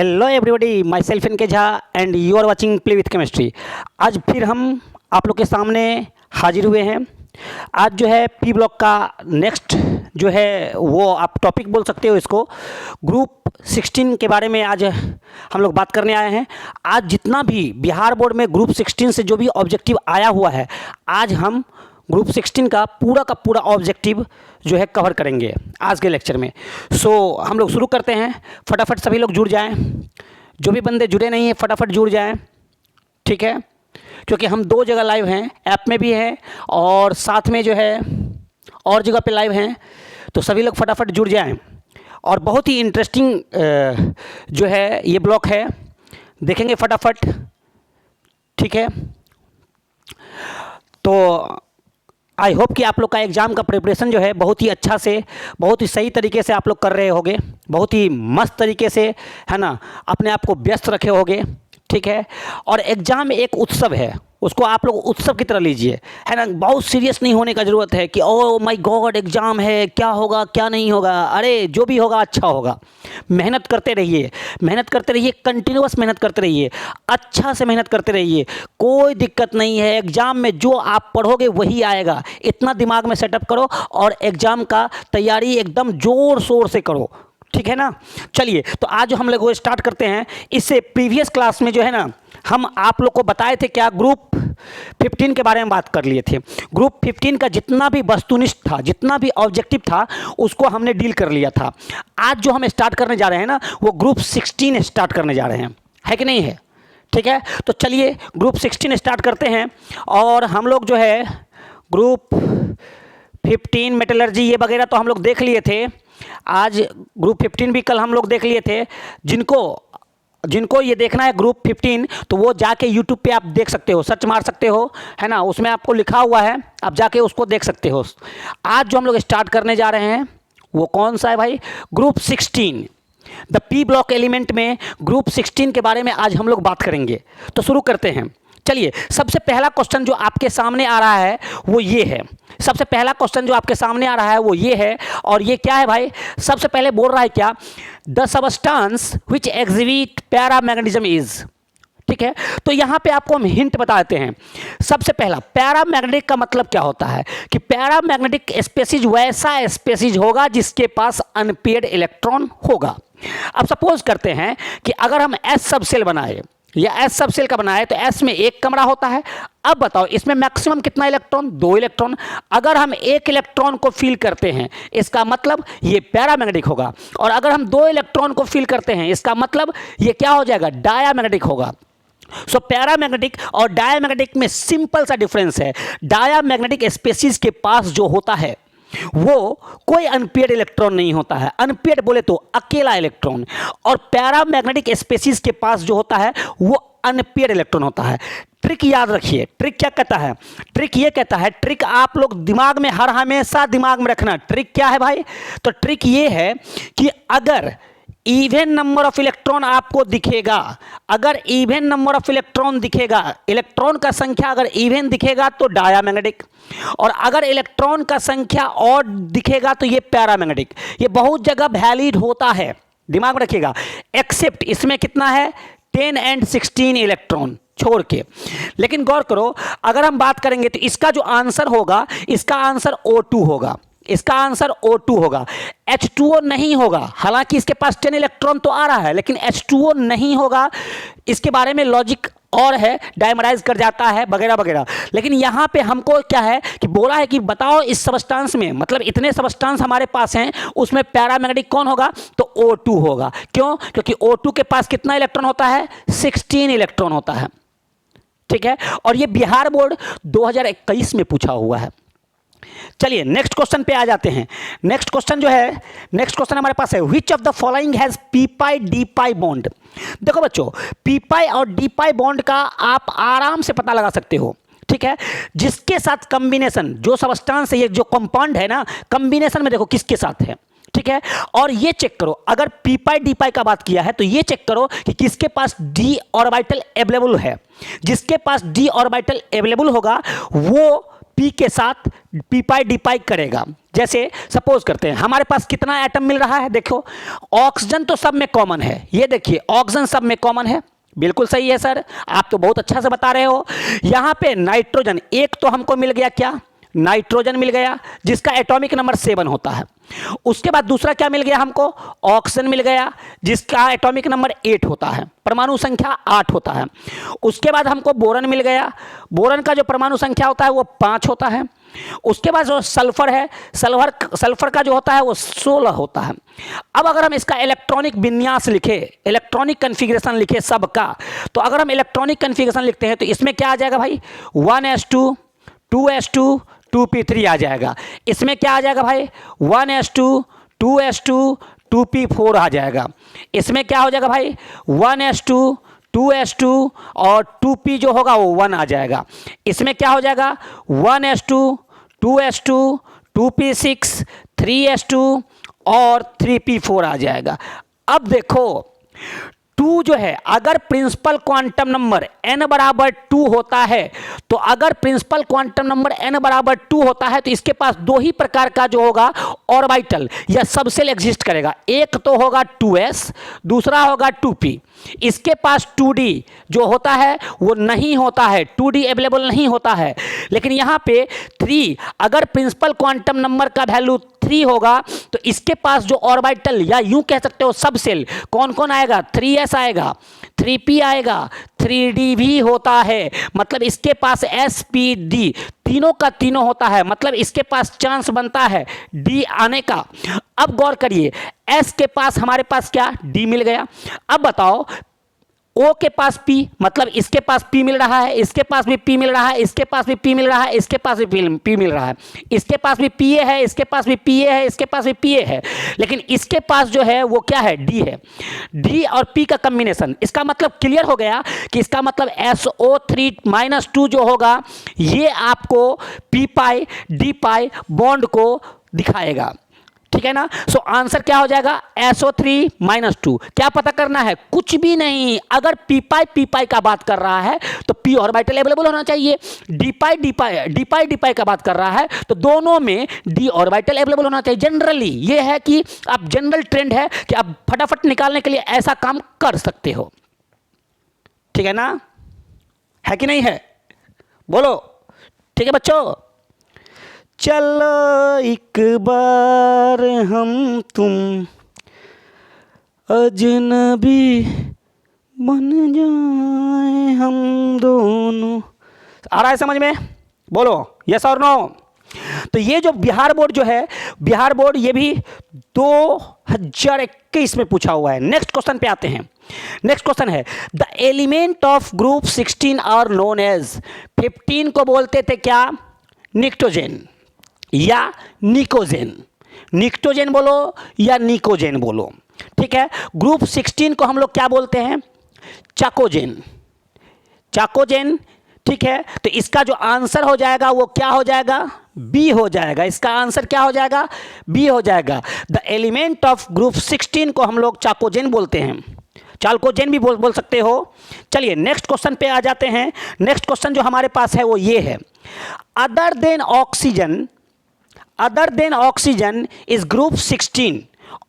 Hello everybody, myself N K Jha and you are watching play with chemistry. आज फिर हम आप लोग के सामने हाजिर हुए हैं। आज जो है पी ब्लॉक का नेक्स्ट जो है वो आप टॉपिक बोल सकते हो, इसको ग्रुप 16 के बारे में आज हम लोग बात करने आए हैं। आज जितना भी बिहार बोर्ड में ग्रुप 16 से जो भी ऑब्जेक्टिव आया हुआ है, आज हम ग्रुप 16 का पूरा ऑब्जेक्टिव जो है कवर करेंगे आज के लेक्चर में। सो हम लोग शुरू करते हैं। फटाफट सभी लोग जुड़ जाएं, जो भी बंदे जुड़े नहीं हैं फटाफट जुड़ जाएं, ठीक है, क्योंकि हम दो जगह लाइव हैं, ऐप में भी हैं और साथ में जो है और जगह पे लाइव हैं। तो सभी लोग फटाफट जुड़ जाएं और बहुत ही इंटरेस्टिंग जो है ये ब्लॉक है, देखेंगे फटाफट, ठीक है। तो आई होप कि आप लोग का एग्ज़ाम का प्रिपरेशन जो है बहुत ही अच्छा से, बहुत ही सही तरीके से आप लोग कर रहे होगे, बहुत ही मस्त तरीके से, है ना, अपने आप को व्यस्त रखे होगे, ठीक है। और एग्ज़ाम एक उत्सव है, उसको आप लोग उत्सव की तरह लीजिए, है ना। बहुत सीरियस नहीं होने का ज़रूरत है कि ओ माय गॉड एग्ज़ाम है, क्या होगा क्या नहीं होगा। अरे जो भी होगा अच्छा होगा। मेहनत करते रहिए, कंटिन्यूअस मेहनत करते रहिए, अच्छा से मेहनत करते रहिए, कोई दिक्कत नहीं है। एग्ज़ाम में जो आप पढ़ोगे वही आएगा, इतना दिमाग में सेटअप करो और एग्ज़ाम का तैयारी एकदम ज़ोर शोर से करो, ठीक है ना। चलिए, तो आज हम लोग वो स्टार्ट करते हैं। इससे प्रीवियस क्लास में जो है ना हम आप लोग को बताए थे क्या, ग्रुप 15 के बारे में बात कर लिए थे। ग्रुप 15 का जितना भी वस्तुनिष्ठ था, जितना भी ऑब्जेक्टिव था, उसको हमने डील कर लिया था। आज जो हम स्टार्ट करने जा रहे हैं ना, वो ग्रुप 16 स्टार्ट करने जा रहे हैं, है कि नहीं है, ठीक है। तो चलिए ग्रुप 16 स्टार्ट करते हैं। और हम लोग जो है ग्रुप 15 मेटलर्जी ये वगैरह तो हम लोग देख लिए थे। आज ग्रुप 15 भी कल हम लोग देख लिए थे। जिनको ये देखना है ग्रुप 15, तो वो जाके यूट्यूब पे आप देख सकते हो, सर्च मार सकते हो, है ना, उसमें आपको लिखा हुआ है, आप जाके उसको देख सकते हो। आज जो हम लोग स्टार्ट करने जा रहे हैं वो कौन सा है भाई, group 16। The P block element में ग्रुप 16 के बारे में आज हम लोग बात करेंगे। तो शुरू करते हैं। चलिए, सबसे पहला क्वेश्चन जो आपके सामने आ रहा है वो ये है। सबसे पहला क्वेश्चन जो आपके सामने आ रहा है वो ये है, और ये क्या है भाई, सबसे पहले बोल रहा है क्या, the substance which exhibit paramagnetism is, ठीक है। तो यहाँ पे आपको हम हिंट बताते हैं। सबसे पहला, पैरामैग्नेटिक का मतलब क्या होता है कि पैरामैग्नेटिक स्पेसीज वैसा स्पेसीज होगा जिसके पास अनपेयर्ड इलेक्ट्रॉन होगा। अब सपोज करते हैं कि अगर हम एस सब सेल बनाए या एस सब सेल का बनाए, तो एस में एक कमरा होता है। अब बताओ इसमें मैक्सिमम कितना इलेक्ट्रॉन, 2 इलेक्ट्रॉन। अगर हम 1 इलेक्ट्रॉन को फिल करते हैं, इसका मतलब ये पैरामैग्नेटिक होगा। और अगर हम 2 इलेक्ट्रॉन को फिल करते हैं, इसका मतलब ये क्या हो जाएगा, डायामैग्नेटिक होगा। सो पैरामैग्नेटिक और डायामैग्नेटिक में सिंपल सा डिफरेंस है। डायामैग्नेटिक स्पेसीज के पास जो होता है वो कोई अनपेयर्ड इलेक्ट्रॉन नहीं होता है, अनपेयर्ड बोले तो अकेला इलेक्ट्रॉन। और पैरामैग्नेटिक स्पेसीज के पास जो होता है वो अनपेयर्ड इलेक्ट्रॉन होता है। ट्रिक याद रखिए, ट्रिक क्या कहता है, ट्रिक ये कहता है, ट्रिक आप लोग दिमाग में हर हमेशा दिमाग में रखना। ट्रिक क्या है भाई, तो ट्रिक ये है कि अगर इवन नंबर ऑफ इलेक्ट्रॉन आपको दिखेगा, अगर इवन नंबर ऑफ इलेक्ट्रॉन दिखेगा, इलेक्ट्रॉन का संख्या अगर इवन दिखेगा तो डायामैग्नेटिक, और अगर इलेक्ट्रॉन का संख्या ऑड दिखेगा तो ये पैरामैग्नेटिक। ये बहुत जगह वैलिड होता है, दिमाग में रखिएगा। एक्सेप्ट इसमें कितना है, 10 and 16 इलेक्ट्रॉन छोड़ के। लेकिन गौर करो, अगर हम बात करेंगे तो इसका जो आंसर होगा, इसका आंसर O2 होगा, इसका आंसर O2 होगा, H2O नहीं होगा। हालांकि इसके पास 10 इलेक्ट्रॉन तो आ रहा है, लेकिन H2O नहीं होगा। इसके बारे में लॉजिक और है, डायमराइज कर जाता है वगैरह वगैरह। लेकिन यहाँ पे हमको क्या है कि बोला है कि बताओ इस सबस्टेंस में, मतलब इतने सबस्टेंस हमारे पास हैं, उसमें पैरामैग्नेटिक कौन होगा, तो O2 होगा। क्यों, क्योंकि O2 के पास कितना इलेक्ट्रॉन होता है, 16 इलेक्ट्रॉन होता है, ठीक है। और ये बिहार बोर्ड 2021 में पूछा हुआ है। चलिए नेक्स्ट क्वेश्चन पे आ जाते हैं। नेक्स्ट क्वेश्चन जो है, नेक्स्ट क्वेश्चन हमारे पास है, which of the following has P pi D pi bond. देखो बच्चों, पी पाई और डी पाई बॉन्ड का आप आराम से पता लगा सकते हो, ठीक है। जिसके साथ कॉम्बिनेशन, जो सबस्टेंस है, ये जो कंपाउंड है ना, कॉम्बिनेशन में देखो किसके साथ है, ठीक है। और ये चेक करो, अगर पी पाई डी पाई का बात किया है तो ये चेक करो कि किसके पास डी ऑर्बिटल अवेलेबल है। जिसके पास डी ऑर्बिटल अवेलेबल होगा वो पी के साथ पी पाई डी पाई करेगा। जैसे सपोज करते हैं हमारे पास कितना एटम मिल रहा है, देखो ऑक्सीजन तो सब में कॉमन है, ये देखिए ऑक्सीजन सब में कॉमन है, बिल्कुल सही है सर, आप तो बहुत अच्छा से बता रहे हो। यहाँ पे नाइट्रोजन एक तो हमको मिल गया, क्या नाइट्रोजन मिल गया जिसका एटॉमिक नंबर 7 होता है। उसके बाद दूसरा क्या मिल गया हमको, ऑक्सीजन मिल गया जिसका एटॉमिक नंबर 8 होता है, परमाणु संख्या 8 होता है। उसके बाद हमको बोरन मिल गया, बोरन का जो परमाणु संख्या होता है वो 5 होता है। उसके बाद जो सल्फर है, सल्फर का जो होता है वो 16 होता है। अब अगर हम इसका इलेक्ट्रॉनिक विन्यास लिखे, इलेक्ट्रॉनिक कन्फिग्रेशन लिखे सबका, तो अगर हम इलेक्ट्रॉनिक कन्फिग्रेशन लिखते हैं तो इसमें क्या आ जाएगा भाई, 1s2 2s2 2p3 आ जाएगा। इसमें क्या आ जाएगा भाई, 1s2 2s2 2p4 आ जाएगा। इसमें क्या हो जाएगा भाई, 1s2 2s2 और 2p जो होगा वो 1 आ जाएगा। इसमें क्या हो जाएगा, 1s2 2s2 2p6 3s2 और 3p4 आ जाएगा। अब देखो 2 जो है, अगर प्रिंसिपल क्वांटम नंबर n बराबर 2 होता है, तो अगर प्रिंसिपल क्वांटम नंबर n बराबर 2 होता है तो इसके पास दो ही प्रकार का जो होगा ऑर्बिटल या सबसेल एग्जिस्ट करेगा। एक तो होगा 2s, दूसरा होगा 2p। इसके पास 2d जो होता है वो नहीं होता है, 2d अवेलेबल नहीं होता है। लेकिन यहाँ पे 3, अगर प्रिंसिपल क्वांटम नंबर का वैल्यू 3 होगा तो इसके पास जो ऑर्बिटल या यूं कह सकते हो सबसेल कौन कौन आएगा, 3s आएगा, 3p आएगा, 3d भी होता है। मतलब इसके पास sp,d तीनों का तीनों होता है, मतलब इसके पास चांस बनता है d आने का। अब गौर करिए, s के पास हमारे पास क्या, d मिल गया। अब बताओ O के पास P, मतलब इसके पास P मिल रहा है, इसके पास भी P मिल रहा है, इसके पास भी P मिल रहा है, इसके पास भी P मिल रहा है, इसके पास भी Pa है, इसके पास भी Pa है, इसके पास भी Pa है। लेकिन इसके पास जो है वो क्या है, D है। D और P का कॉम्बिनेशन, इसका मतलब क्लियर हो गया कि इसका मतलब SO3 - 2 जो होगा ये आपको P पाई D पाई बॉन्ड को दिखाएगा, ठीक है ना। सो आंसर क्या हो जाएगा, SO3 - 2। क्या पता करना है, कुछ भी नहीं, अगर p पाई का बात कर रहा है तो p ऑर्बिटल अवेलेबल होना चाहिए, d पाई का बात कर रहा है तो दोनों में d ऑर्बिटल अवेलेबल होना चाहिए। जनरली ये है कि आप जनरल ट्रेंड है कि आप फटाफट निकालने के लिए ऐसा काम कर सकते हो, ठीक है ना, है कि नहीं है, बोलो, ठीक है बच्चों। चलो एक बार हम तुम अजनबी बन जाए हम दोनों। आ रहा है समझ में, बोलो यस और नो। तो ये जो बिहार बोर्ड जो है, बिहार बोर्ड ये भी 2021 में पूछा हुआ है। नेक्स्ट क्वेश्चन पे आते हैं। नेक्स्ट क्वेश्चन है, the element of group 16 are known as. 15 को बोलते थे क्या, निक्टोजेन या निकोजेन, निक्टोजेन बोलो या निकोजेन बोलो, ठीक है। ग्रुप 16 को हम लोग क्या बोलते हैं, चाकोजेन, चाकोजेन, ठीक है। तो इसका जो आंसर हो जाएगा वो क्या हो जाएगा, बी हो जाएगा। इसका आंसर क्या हो जाएगा, बी हो जाएगा। द एलिमेंट ऑफ ग्रुप 16 को हम लोग चाकोजेन बोलते हैं, चाल्कोजेन भी बोल सकते हो। चलिए नेक्स्ट क्वेश्चन पे आ जाते हैं। नेक्स्ट क्वेश्चन जो हमारे पास है वो ये है, other than oxygen is group 16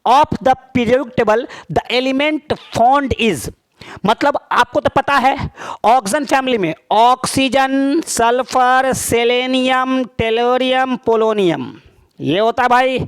of the periodic table, the element found is. मतलब आपको तो पता है ऑक्सीजन फैमिली में oxygen, sulphur, selenium, tellurium, polonium ये होता है भाई,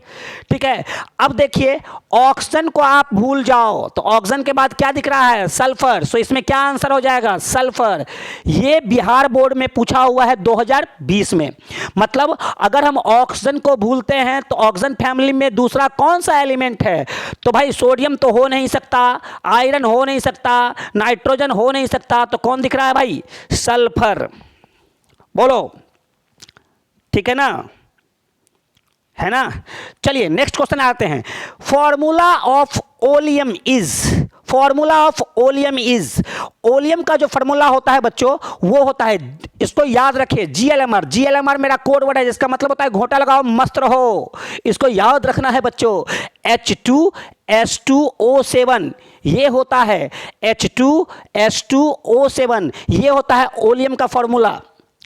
ठीक है। अब देखिए ऑक्सीजन को आप भूल जाओ तो ऑक्सीजन के बाद क्या दिख रहा है, सल्फर। सो इसमें क्या आंसर हो जाएगा, सल्फर। ये बिहार बोर्ड में पूछा हुआ है 2020 में। मतलब अगर हम ऑक्सीजन को भूलते हैं तो ऑक्सीजन फैमिली में दूसरा कौन सा एलिमेंट है, तो भाई सोडियम तो हो नहीं सकता, आयरन हो नहीं सकता, नाइट्रोजन हो नहीं सकता, तो कौन दिख रहा है भाई, सल्फर। बोलो ठीक है ना, है ना। चलिए नेक्स्ट क्वेश्चन आते हैं। Formula of oleum is, formula of oleum is, oleum का जो फॉर्मूला होता है बच्चों वो होता है, इसको याद रखिए, GLMR। GLMR मेरा कोड वर्ड है जिसका मतलब होता है घोटा लगाओ मस्त रहो, इसको याद रखना है बच्चों। H2S2O7 ये होता है, H2S2O7 ये होता है ओलियम का फॉर्मूला,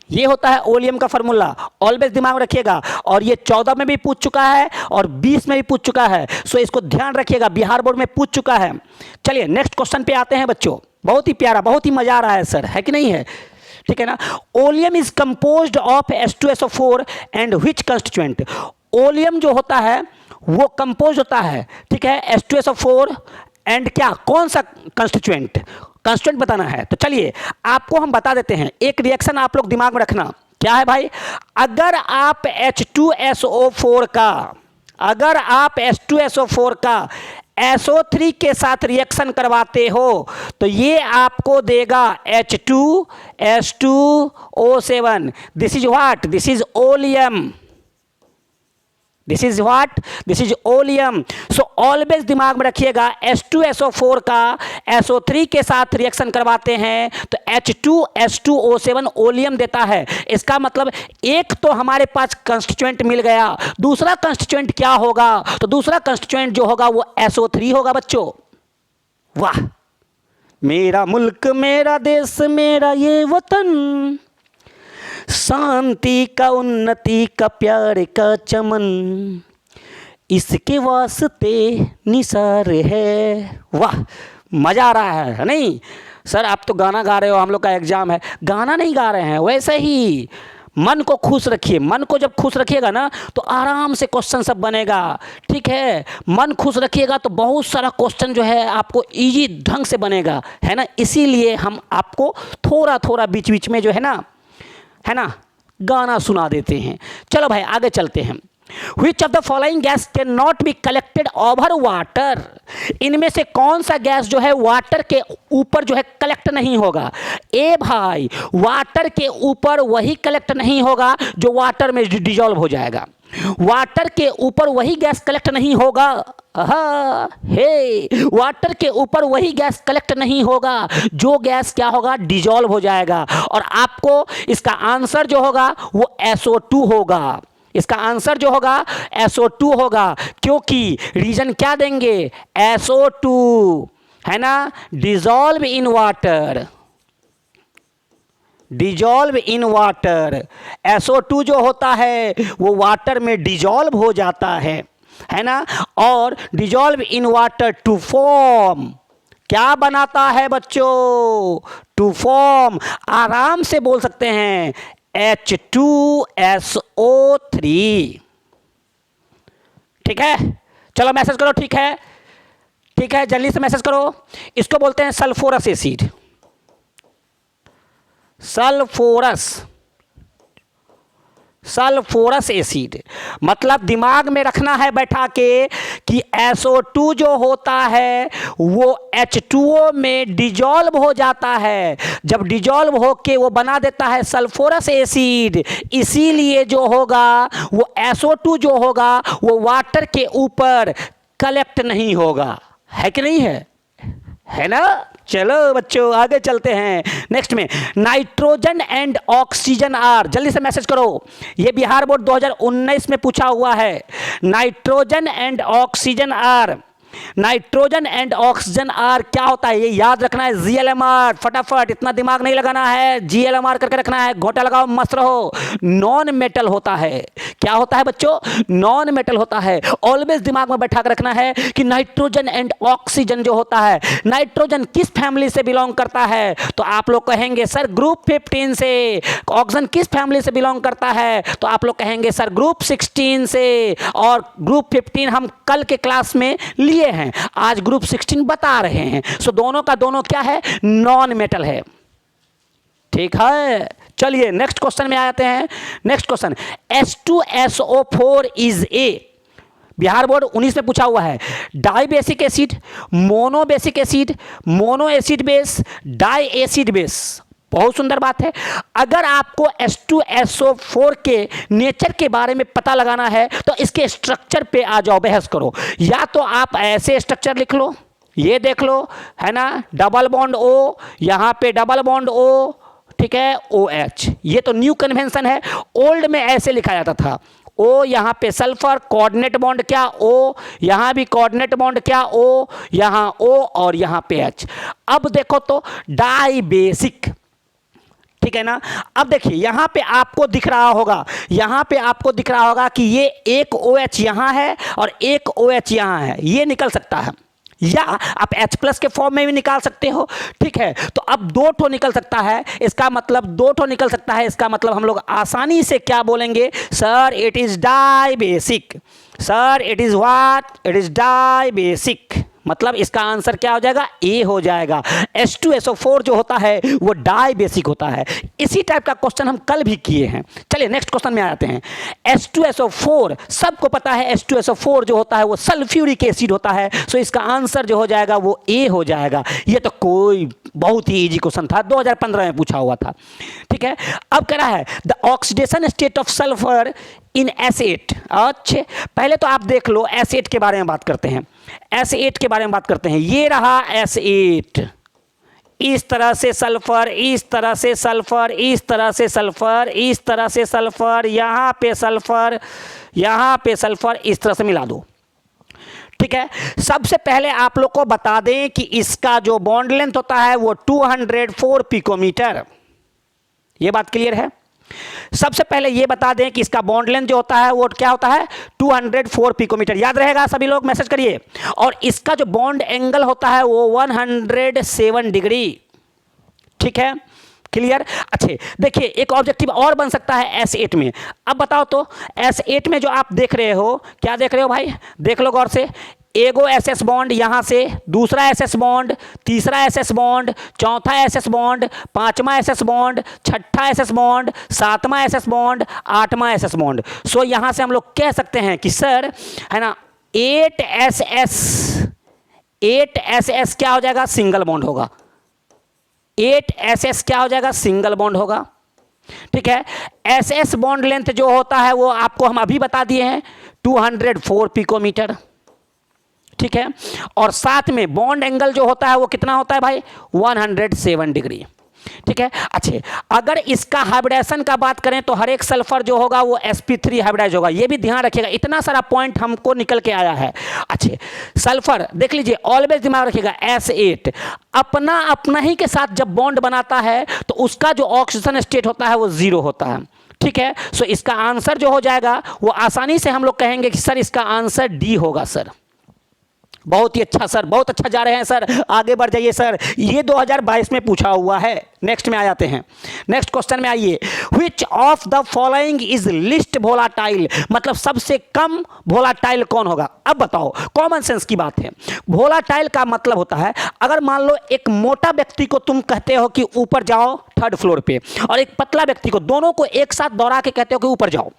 ये होता है ओलियम का फॉर्मूला, ऑलवेज दिमाग में रखिएगा। और ये 14 में भी पूछ चुका है और 20 में भी पूछ चुका है, सो इसको ध्यान रखिएगा, बिहार बोर्ड में पूछ चुका है। चलिए नेक्स्ट क्वेश्चन पे आते हैं बच्चों, बहुत ही प्यारा, बहुत ही मजा आ रहा है सर, है कि नहीं है? ठीक है ना। Oleum is composed of H2SO4 and which constituent. Oleum जो होता है वो कंपोज होता है, ठीक है, H2SO4 एंड क्या, कौन सा कंस्टिट्यूएंट, कंस्टिट्यूएंट बताना है। तो चलिए आपको हम बता देते हैं, एक रिएक्शन आप लोग दिमाग में रखना, क्या है भाई, अगर आप H2SO4 का, अगर आप H2SO4 का SO3 के साथ रिएक्शन करवाते हो तो ये आपको देगा H2S2O7। This is what, this is oleum, this is what, this is oleum. So always दिमाग में रखिएगा, H2SO4 का SO3 के साथ रिएक्शन करवाते हैं तो H2S2O7 ओलियम देता है। इसका मतलब एक तो हमारे पास कंस्टिट्यूएंट मिल गया, दूसरा कंस्टिट्यूएंट क्या होगा, तो दूसरा कंस्टिट्यूएंट जो होगा वो SO3 होगा बच्चों। वाह, मेरा मुल्क मेरा देश मेरा ये वतन, शांति का उन्नति का प्यार का चमन, इसके वास्ते निसार है। वाह, मजा आ रहा है नहीं सर? आप तो गाना गा रहे हो, हम लोग का एग्जाम है, गाना नहीं गा रहे हैं, वैसे ही मन को खुश रखिए। मन को जब खुश रखिएगा ना तो आराम से क्वेश्चन सब बनेगा, ठीक है। मन खुश रखिएगा तो बहुत सारा क्वेश्चन जो है आपको इजी ढंग से बनेगा, है ना। इसीलिए हम आपको थोड़ा थोड़ा बीच बीच में जो है ना गाना सुना देते हैं। चलो भाई आगे चलते हैं। Which of the following gas cannot be collected over water? इनमें से कौन सा गैस जो है वाटर के ऊपर जो है कलेक्ट नहीं होगा? ए भाई, वाटर के ऊपर वही कलेक्ट नहीं होगा जो वाटर में डिजॉल्व हो जाएगा। वाटर के ऊपर वही गैस कलेक्ट नहीं होगा, वाटर के ऊपर वही गैस कलेक्ट नहीं होगा जो गैस क्या होगा, डिजॉल्व हो जाएगा। और आपको इसका आंसर जो होगा वो SO2 होगा। इसका आंसर जो होगा SO2 होगा, क्योंकि रीजन क्या देंगे, SO2 है ना, dissolve in water, dissolve in water. SO2 जो होता है वो वाटर में डिजॉल्व हो जाता है ना। और dissolve in water to form, क्या बनाता है बच्चों, टू फॉर्म, आराम से बोल सकते हैं H2SO3। ठीक है, चलो मैसेज करो, ठीक है, ठीक है, जल्दी से मैसेज करो। इसको बोलते हैं सल्फोरस एसिड, सल्फोरस एसिड। मतलब दिमाग में रखना है बैठा के कि SO2 जो होता है वो H2O में डिजॉल्व हो जाता है। जब डिजॉल्व होके वो बना देता है सल्फोरस एसिड, इसीलिए जो होगा वो SO2 जो होगा वो वाटर के ऊपर कलेक्ट नहीं होगा, है कि नहीं है ना। चलो बच्चों आगे चलते हैं नेक्स्ट में। नाइट्रोजन एंड ऑक्सीजन आर, जल्दी से मैसेज करो, ये बिहार बोर्ड 2019 में पूछा हुआ है। Nitrogen and oxygen are, nitrogen and oxygen are क्या होता है ये याद रखना है। GLMR, फटाफट, इतना दिमाग नहीं लगाना है, GLMR करके रखना है, घोटा लगाओ मस्त रहो। नॉन मेटल होता है, क्या होता है बच्चों, नॉन मेटल होता है। ऑलवेज दिमाग में बैठा कर रखना है कि नाइट्रोजन एंड ऑक्सीजन जो होता है, नाइट्रोजन किस फैमिली से बिलोंग करता है, तो आप लोग कहेंगे सर ग्रुप 15 से। ऑक्सीजन किस फैमिली से बिलोंग करता है, तो आप लोग कहेंगे सर ग्रुप 16 से। और ग्रुप 15 हम कल के क्लास में लिए हैं, आज ग्रुप 16 बता रहे हैं। सो दोनों का दोनों क्या है, नॉन मेटल है, ठीक है। चलिए नेक्स्ट क्वेश्चन में आते हैं। Next question, H2SO4 is a, Bihar board 19 में पूछा हुआ है। Di basic acid, mono basic acid, mono acid base, di acid base. बहुत सुंदर बात है। अगर आपको H2SO4 के नेचर के बारे में पता लगाना है तो इसके स्ट्रक्चर पे आ जाओ, बहस करो। या तो आप ऐसे स्ट्रक्चर लिख लो, ये देख लो, है ना, डबल बॉन्ड O, यहाँ पे डबल बॉन्ड O, ठीक है, OH। ये तो न्यू कन्वेंशन है, ओल्ड में ऐसे लिखा जाता था। O यहाँ पे सल्फर, कोऑर्डिनेट बॉन्ड क्या O, यहाँ भी कोऑर्डिनेट बॉन्ड क्या O, यहाँ O और यहाँ पे H। अब देखो तो डाई बेसिक, ठीक है ना। अब देखिए यहाँ पे आपको दिख रहा होगा, यहाँ पे आपको दिख रहा होगा कि ये एक OH यहाँ है और एक OH यहाँ है, ये निकल सकता है, या आप H+ के फॉर्म में भी निकाल सकते हो। ठीक है, तो अब 2 ठो निकल सकता है, इसका मतलब 2 ठो निकल सकता है, इसका मतलब हम लोग आसानी से क्या बोलेंगे, sir it is di basic, sir it is what, it is di basic. मतलब इसका आंसर क्या हो जाएगा, ए हो जाएगा। H2SO4 जो होता है वो डाई बेसिक होता है। इसी टाइप का क्वेश्चन हम कल भी किए हैं। चलिए नेक्स्ट क्वेश्चन में आते हैं। H2SO4 सबको पता है, H2SO4 जो होता है वो सल्फ्यूरिक एसिड होता है, सो इसका आंसर जो हो जाएगा वो ए हो जाएगा। ये तो कोई बहुत ही इजी क्वेश्चन था, 2015 में पूछा हुआ था। ठीक है, अब कह रहा है the oxidation state of sulphur in S8। अच्छे, पहले तो आप देख लो S8 के बारे में बात करते हैं, S8 के बारे में बात करते हैं। ये रहा S8, इस तरह से सल्फर, इस तरह से सल्फर, इस तरह से सल्फर, इस तरह से सल्फर, यहाँ पे सल्फर, यहाँ पे सल्फर, इस तरह से मिला दो। ठीक है, सबसे पहले आप लोग को बता दें कि इसका जो बॉन्ड लेंथ होता है वो 204 पिकोमीटर। ये बात क्लियर है। सबसे पहले ये बता दें कि इसका बॉन्ड लेंथ जो होता है वो क्या होता है, 204 पिकोमीटर। याद रहेगा, सभी लोग मैसेज करिए। और इसका जो बॉन्ड एंगल होता है वो 107 डिग्री। ठीक है, क्लियर। अच्छे, देखिए एक ऑब्जेक्टिव और बन सकता है S8 में। अब बताओ तो S8 में जो आप देख रहे हो, क्या देख रहे हो भाई, देख लो गौर से। एगो SS बॉन्ड यहाँ से, दूसरा SS बॉन्ड, तीसरा SS बॉन्ड, चौथा SS बॉन्ड, पांचवा SS बॉन्ड, छठा SS बॉन्ड, सातवां SS बॉन्ड, आठवां SS बॉन्ड। सो यहाँ से हम लोग कह सकते हैं कि सर है ना 8SS क्या हो जाएगा, सिंगल बॉन्ड होगा। 8SS क्या हो जाएगा, सिंगल बॉन्ड होगा। ठीक है, SS बॉन्ड लेंथ जो होता है वो आपको हम अभी बता दिए हैं 204 पिकोमीटर। ठीक है, और साथ में बॉन्ड एंगल जो होता है वो कितना होता है भाई, 107 डिग्री। ठीक है, अच्छे, अगर इसका हाइब्रिडेशन का बात करें तो हर एक सल्फर जो होगा वो sp3 हाइब्रिडाइज होगा। ये भी ध्यान रखिएगा, इतना सारा पॉइंट हमको निकल के आया है। अच्छे, सल्फर देख लीजिए, ऑलवेज दिमाग रखिएगा, S8 अपना अपना ही के साथ जब बॉन्ड बनाता है तो उसका जो ऑक्सीजन स्टेट होता है वो 0 होता है। ठीक है, सो इसका आंसर जो हो जाएगा वो आसानी से हम लोग कहेंगे कि सर इसका आंसर डी होगा। सर बहुत ही अच्छा सर, बहुत अच्छा जा रहे हैं सर, आगे बढ़ जाइए सर। ये 2022 में पूछा हुआ है। नेक्स्ट में आ जाते हैं, नेक्स्ट क्वेश्चन में आइए। Which of the following is list volatile, मतलब सबसे कम वोलाटाइल कौन होगा। अब बताओ, कॉमन सेंस की बात है। वोलाटाइल का मतलब होता है, अगर मान लो एक मोटा व्यक्ति को तुम कहते हो कि ऊपर जाओ 3rd फ्लोर पे, और एक पतला व्यक्ति को, दोनों को एक साथ दौड़ा के कहते हो कि ऊपर जाओ,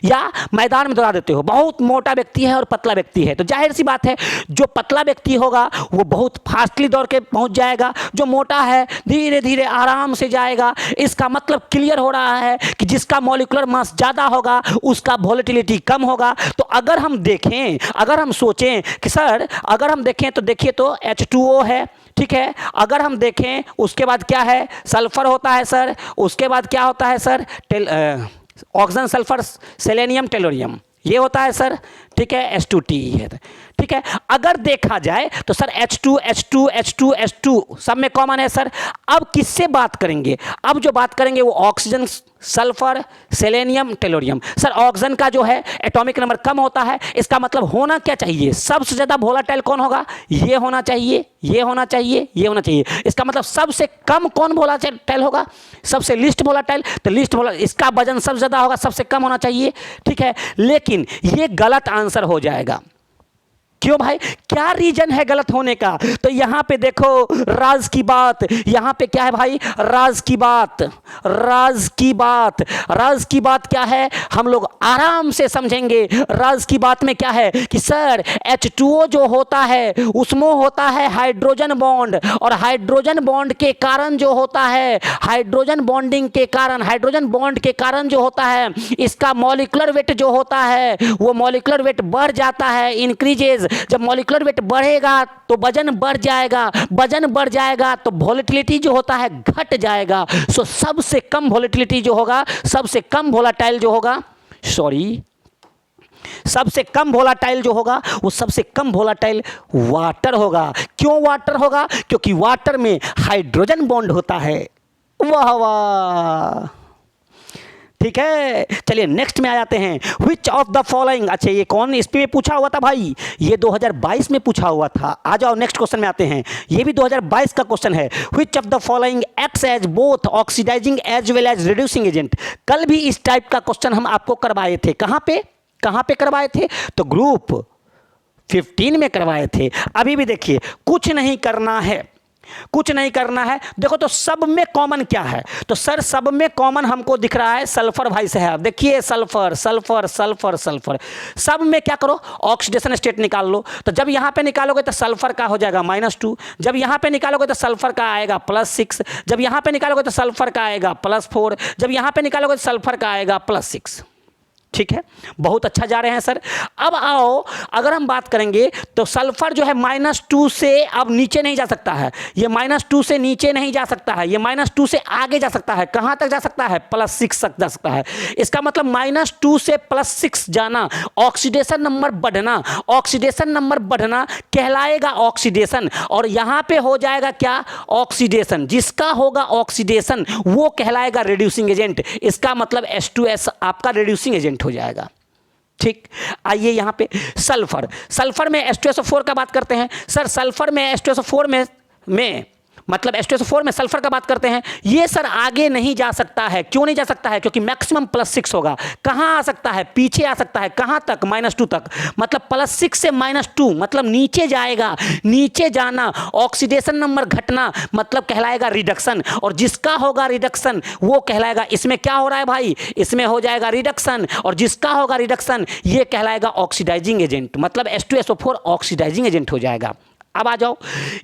या मैदान में दौड़ा देते हो। बहुत मोटा व्यक्ति है और पतला व्यक्ति है, तो जाहिर सी बात है जो पतला व्यक्ति होगा वो बहुत फास्टली दौड़ के पहुंच जाएगा, जो मोटा है धीरे धीरे आराम से जाएगा। इसका मतलब क्लियर हो रहा है कि जिसका मॉलिक्यूलर मास ज़्यादा होगा उसका वोलेटिलिटी कम होगा। तो अगर हम देखें, अगर हम सोचें कि सर अगर हम देखें तो देखिए तो H2O है। ठीक है, अगर हम देखें उसके बाद क्या है, सल्फर होता है सर, उसके बाद क्या होता है sir, oxygen, sulphur, selenium, tellurium, ये होता है सर। ठीक है, H2T है। ठीक है, अगर देखा जाए तो sir H2 H2 H2 H2 सब में कॉमन है सर। अब किससे बात करेंगे, अब जो बात करेंगे वो oxygen, sulphur, selenium, tellurium. Sir oxygen का जो है एटॉमिक नंबर कम होता है, इसका मतलब होना क्या चाहिए, सबसे ज़्यादा वोलाटाइल कौन होगा, ये होना चाहिए, ये होना चाहिए, ये होना चाहिए। इसका मतलब सबसे कम कौन वोलाटाइल होगा, सबसे लिस्ट वोलाटाइल, तो लिस्ट इसका वजन सबसे ज़्यादा होगा, सबसे कम होना चाहिए। ठीक है, लेकिन ये गलत आंसर हो जाएगा। क्यों भाई, क्या रीजन है गलत होने का, तो यहां पे देखो राज की बात, यहां पे क्या है भाई, राज की बात, राज की बात, राज की बात क्या है हम लोग आराम से समझेंगे। राज की बात में क्या है कि सर H2O जो होता है उसमें होता है हाइड्रोजन बॉन्ड, और हाइड्रोजन बॉन्ड के कारण जो होता है, हाइड्रोजन बॉन्डिंग के कारण, हाइड्रोजन बॉन्ड के कारण जो होता है इसका मॉलिक्यूलर वेट जो होता है वो मॉलिक्यूलर वेट बढ़ जाता है, इंक्रीजेज। जब मॉलिक्यूलर वेट बढ़ेगा तो वजन बढ़ जाएगा, वजन बढ़ जाएगा तो वोलेटिलिटी जो होता है घट जाएगा। सो सबसे कम वोलेटिलिटी जो होगा, सबसे कम वोलाटाइल जो होगा, सबसे कम वोलाटाइल जो होगा वो सबसे कम वोलाटाइल वाटर होगा। क्यों वाटर होगा, क्योंकि वाटर में हाइड्रोजन बॉन्ड होता है, वाह वाह, ठीक है। चलिए नेक्स्ट में आ जाते हैं। विच ऑफ द फॉलोइंग, अच्छा ये कौन इस पे पूछा हुआ था भाई, ये 2022 में पूछा हुआ था। आ जाओ नेक्स्ट क्वेश्चन में आते हैं, ये भी 2022 का क्वेश्चन है। Which of the following acts as both oxidising as well as reducing agent. कल भी इस टाइप का क्वेश्चन हम आपको करवाए थे, कहाँ पे करवाए थे, तो ग्रुप 15 में करवाए थे। अभी भी देखिए कुछ नहीं करना है, कुछ नहीं करना है। देखो तो सब में कॉमन क्या है, तो सर सब में कॉमन हमको दिख रहा है सल्फर भाई साहब। देखिए सल्फर सल्फर सल्फर सल्फर, सब में क्या करो ऑक्सीडेशन स्टेट निकाल लो। तो जब यहां पे निकालोगे तो सल्फर का हो जाएगा -2, जब यहां पे निकालोगे तो सल्फर का आएगा +6, जब यहां पे निकालोगे तो सल्फर का आएगा +4, जब यहां पे निकालोगे तो सल्फर का आएगा +6। ठीक है, बहुत अच्छा जा रहे हैं सर। अब आओ अगर हम बात करेंगे तो सल्फर जो है -2 से अब नीचे नहीं जा सकता है, ये -2 से नीचे नहीं जा सकता है, ये -2 से आगे जा सकता है। कहां तक जा सकता है, +6 तक जा सकता है। इसका मतलब -2 से +6 जाना, ऑक्सीडेशन नंबर बढ़ना, ऑक्सीडेशन नंबर बढ़ना कहलाएगा ऑक्सीडेशन। और यहां पे हो जाएगा क्या, ऑक्सीडेशन। जिसका होगा ऑक्सीडेशन वो कहलाएगा रिड्यूसिंग एजेंट। इसका मतलब H2S आपका रिड्यूसिंग एजेंट हो जाएगा। ठीक, आइए यहां पे सल्फर, सल्फर में H2SO4 का बात करते हैं। सर सल्फर में H2SO4 में मतलब H2SO4 में सल्फर का बात करते हैं। ये सर आगे नहीं जा सकता है, क्यों नहीं जा सकता है, क्योंकि मैक्सिमम +6 होगा। कहां आ सकता है, पीछे आ सकता है। कहां तक, -2 तक। मतलब +6 से -2 मतलब नीचे जाएगा। नीचे जाना, ऑक्सीडेशन नंबर घटना मतलब कहलाएगा रिडक्शन। और जिसका होगा रिडक्शन वो कहलाएगा, इसमें क्या हो रहा है भाई, इसमें हो जाएगा रिडक्शन। और जिसका होगा रिडक्शन ये कहलाएगा ऑक्सीडाइजिंग एजेंट, मतलब H2SO4 ऑक्सीडाइजिंग एजेंट हो जाएगा। अब आ जाओ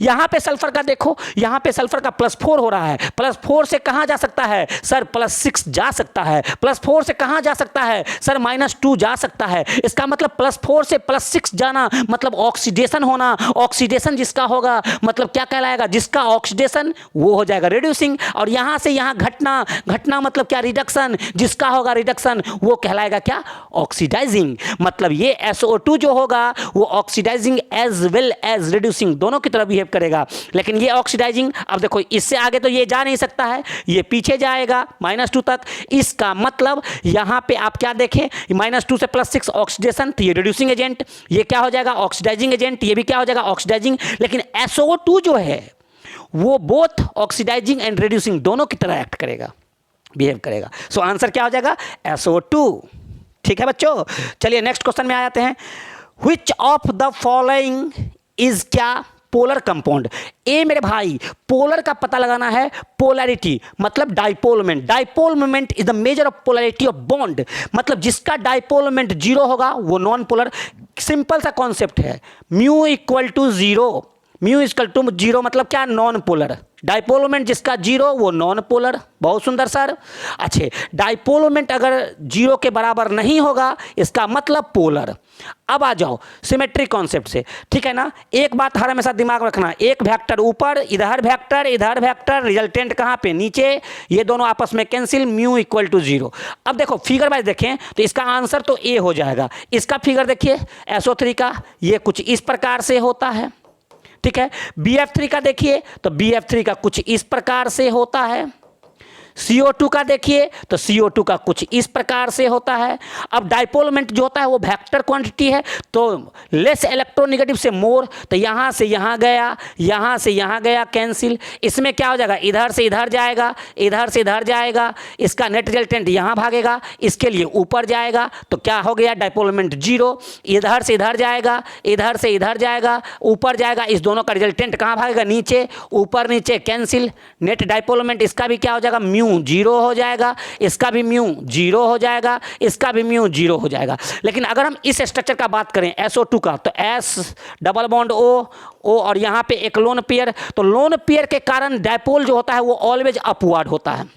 यहां पे सल्फर का, देखो यहां पे सल्फर का +4 हो रहा है। +4 से कहां जा सकता है सर, +6 जा सकता है। +4 से कहां जा सकता है सर, -2 जा सकता है। इसका मतलब +4 से +6 जाना मतलब ऑक्सीडेशन होना। ऑक्सीडेशन जिसका होगा मतलब क्या कहलाएगा, जिसका ऑक्सीडेशन वो हो जाएगा रिड्यूसिंग। और यहां से यहां घटना, घटना मतलब क्या, रिडक्शन। जिसका होगा रिडक्शन वो कहलाएगा क्या, ऑक्सीडाइजिंग। मतलब ये SO2 जो होगा वो oxidising as well as reducing दोनों की तरह बिहेव करेगा। लेकिन ये ऑक्सीडाइजिंग, अब देखो इससे आगे तो ये जा नहीं सकता है, ये पीछे जाएगा -2 तक। इसका मतलब यहां पे आप क्या देखें, -2 से +6 ऑक्सीडेशन, तो ये रिड्यूसिंग एजेंट। ये क्या हो जाएगा, ऑक्सीडाइजिंग एजेंट। ये भी क्या हो जाएगा, ऑक्सीडाइजिंग। लेकिन SO2 जो है वो बोथ ऑक्सीडाइजिंग एंड रिड्यूसिंग दोनों की तरह एक्ट करेगा, बिहेव करेगा। सो आंसर क्या हो जाएगा, SO2। ठीक है बच्चों, चलिए नेक्स्ट क्वेश्चन में आ जाते हैं। Which of the following is क्या, पोलर कंपाउंड। ए मेरे भाई पोलर का पता लगाना है, पोलैरिटी मतलब dipole moment. Dipole moment is the measure of polarity of bond. मतलब जिसका डाइपोल मोमेंट 0 होगा वो नॉन पोलर। सिंपल सा कॉन्सेप्ट है, mu equal to 0, mu equal to 0 मतलब क्या, नॉन पोलर। डाइपोल मोमेंट जिसका 0 वो नॉन पोलर। बहुत सुंदर सर। अच्छे, डाइपोल मोमेंट अगर 0 के बराबर नहीं होगा इसका मतलब पोलर। अब आ जाओ सिमेट्रिक कॉन्सेप्ट से, ठीक है ना। एक बात हर हमेशा दिमाग में रखना, एक वेक्टर ऊपर, इधर वेक्टर, रिजल्टेंट कहाँ पे, नीचे। ये दोनों आपस में कैंसिल, म्यू इक्वल टू 0। अब देखो फिगर वाइज देखें तो इसका आंसर तो ए हो जाएगा। इसका फिगर देखिए SO3 का, ये कुछ इस प्रकार से होता है, ठीक है। BF3 का देखिए तो BF3 का कुछ इस प्रकार से होता है। CO2 का देखिए तो CO2 का कुछ इस प्रकार से होता है। अब डाइपोल मोमेंट जो होता है वो वेक्टर क्वांटिटी है, तो लेस इलेक्ट्रोनेगेटिव से मोर, तो यहाँ से यहाँ गया, यहाँ से यहाँ गया, कैंसिल। इसमें क्या हो जाएगा, इधर से इधर जाएगा, इधर से इधर जाएगा, इसका नेट रिजल्टेंट यहाँ भागेगा, इसके लिए ऊपर जाएगा, तो क्या हो गया, डाइपोल मोमेंट 0। इधर से इधर जाएगा, इधर से इधर जाएगा, ऊपर जाएगा, इस दोनों का रिजल्टेंट कहाँ भागेगा, नीचे, ऊपर नीचे कैंसिल। नेट डाइपोल मोमेंट इसका भी क्या हो जाएगा, म्यू 0 हो जाएगा, इसका भी म्यू 0 हो जाएगा, इसका भी म्यू 0 हो जाएगा। लेकिन अगर हम इस स्ट्रक्चर का बात करें SO2 का, तो S डबल बॉन्ड O और यहाँ पे एक लोन पेयर, तो लोन पेयर के कारण डाइपोल जो होता है वो ऑलवेज अपवर्ड होता है,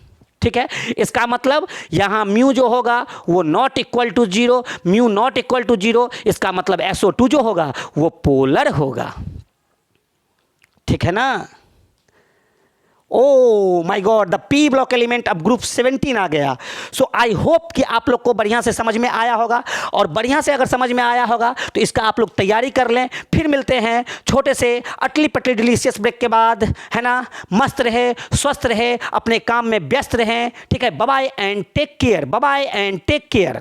ठीक है। इसका मतलब यहाँ म्यू जो होगा वो not equal to 0, mu not equal to 0, इसका मतलब SO2 जो होगा वो पोलर होगा, ठीक है ना। Oh my God, the P block element अब ग्रुप 17 आ गया। सो आई होप कि आप लोग को बढ़िया से समझ में आया होगा, और बढ़िया से अगर समझ में आया होगा तो इसका आप लोग तैयारी कर लें। फिर मिलते हैं छोटे से अटली पटली डिलीशियस ब्रेक के बाद, है ना। मस्त रहे, स्वस्थ रहे, अपने काम में व्यस्त रहें, ठीक है। Bye bye and take care, bye bye and take care.